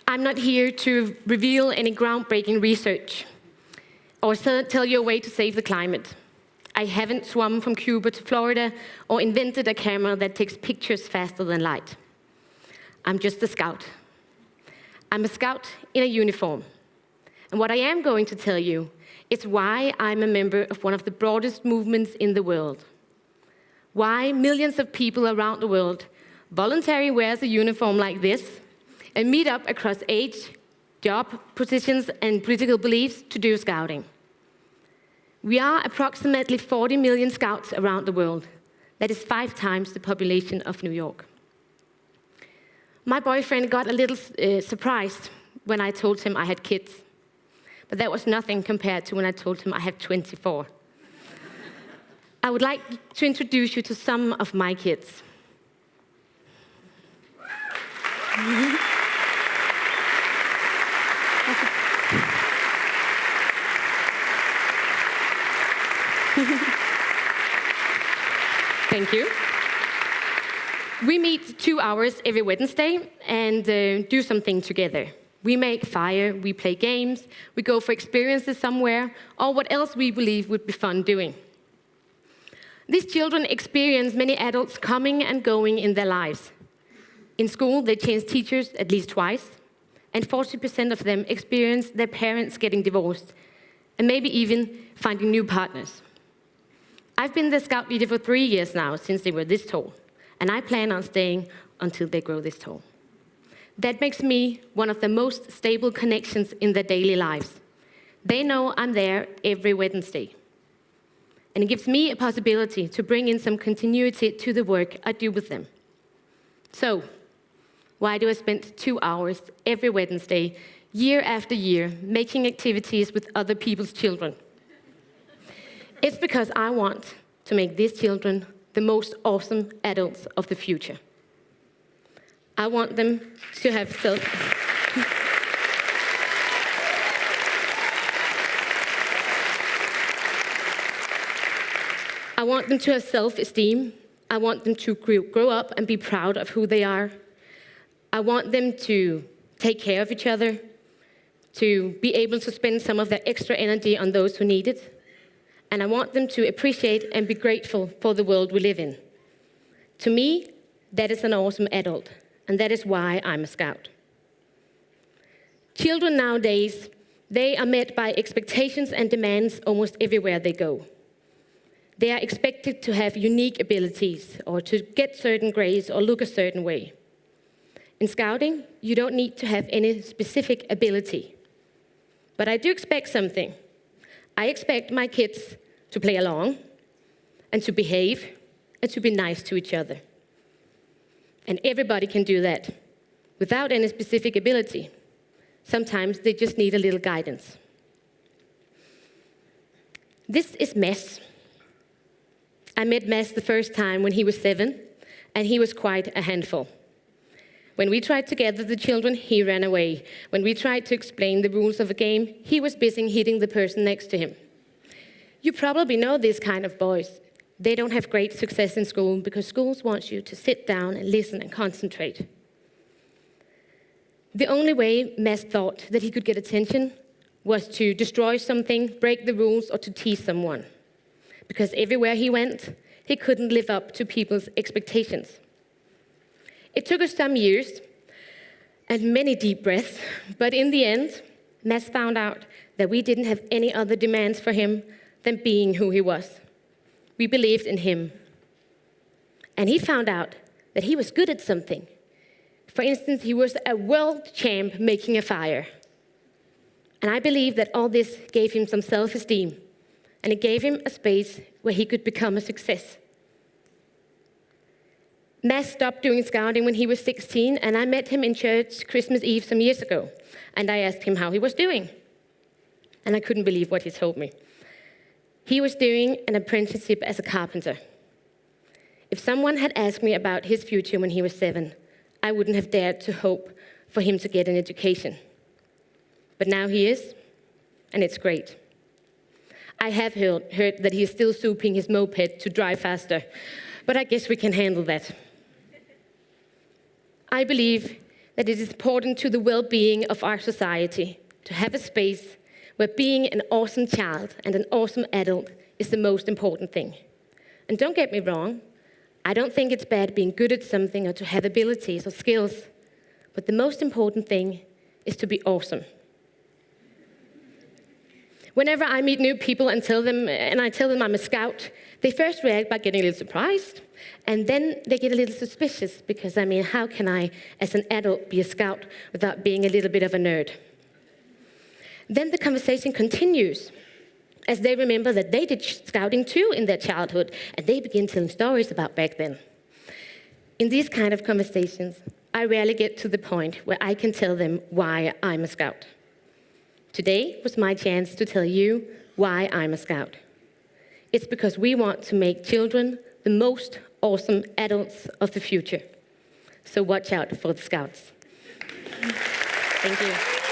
I'm not here to reveal any groundbreaking research or tell you a way to save the climate. I haven't swum from Cuba to Florida or invented a camera that takes pictures faster than light. I'm just a scout. I'm a scout in a uniform. And what I am going to tell you is why I'm a member of one of the broadest movements in the world. Why millions of people around the world voluntarily wear a uniform like this and meet up across age, job positions, and political beliefs to do scouting. We are approximately 40 million scouts around the world. That is 5 times the population of New York. My boyfriend got a little surprised when I told him I had kids. But that was nothing compared to when I told him I have 24. I would like to introduce you to some of my kids. Thank you. We meet 2 hours every Wednesday and do something together. We make fire, we play games, we go for experiences somewhere, or what else we believe would be fun doing. These children experience many adults coming and going in their lives. In school, they change teachers at least twice, and 40% of them experience their parents getting divorced, and maybe even finding new partners. I've been the scout leader for 3 years now, since they were this tall, and I plan on staying until they grow this tall. That makes me one of the most stable connections in their daily lives. They know I'm there every Wednesday. And it gives me a possibility to bring in some continuity to the work I do with them. So, why do I spend 2 hours every Wednesday, year after year, making activities with other people's children? It's because I want to make these children the most awesome adults of the future. I want them to have self-esteem. I want them to grow up and be proud of who they are. I want them to take care of each other, to be able to spend some of their extra energy on those who need it. And I want them to appreciate and be grateful for the world we live in. To me, that is an awesome adult, and that is why I'm a scout. Children nowadays, they are met by expectations and demands almost everywhere they go. They are expected to have unique abilities, or to get certain grades, or look a certain way. In scouting, you don't need to have any specific ability. But I do expect something. I expect my kids to play along, and to behave, and to be nice to each other. And everybody can do that, without any specific ability. Sometimes they just need a little guidance. This is Mads. I met Mads the first time when he was 7, and he was quite a handful. When we tried to gather the children, he ran away. When we tried to explain the rules of a game, he was busy hitting the person next to him. You probably know these kind of boys. They don't have great success in school because schools want you to sit down and listen and concentrate. The only way Mads thought that he could get attention was to destroy something, break the rules, or to tease someone. Because everywhere he went, he couldn't live up to people's expectations. It took us some years and many deep breaths, but in the end, Mads found out that we didn't have any other demands for him than being who he was. We believed in him. And he found out that he was good at something. For instance, he was a world champ making a fire. And I believe that all this gave him some self-esteem, and it gave him a space where he could become a success. Mads stopped doing scouting when he was 16, and I met him in church Christmas Eve some years ago. And I asked him how he was doing. And I couldn't believe what he told me. He was doing an apprenticeship as a carpenter. If someone had asked me about his future when he was 7, I wouldn't have dared to hope for him to get an education. But now he is, and it's great. I have heard that he is still souping his moped to drive faster, but I guess we can handle that. I believe that it is important to the well-being of our society to have a space where being an awesome child and an awesome adult is the most important thing. And don't get me wrong, I don't think it's bad being good at something or to have abilities or skills, but the most important thing is to be awesome. Whenever I meet new people and I tell them I'm a scout, they first react by getting a little surprised, and then they get a little suspicious because, how can I, as an adult, be a scout without being a little bit of a nerd? Then the conversation continues as they remember that they did scouting too in their childhood, and they begin telling stories about back then. In these kind of conversations, I rarely get to the point where I can tell them why I'm a scout. Today was my chance to tell you why I'm a scout. It's because we want to make children the most awesome adults of the future. So watch out for the scouts. Thank you.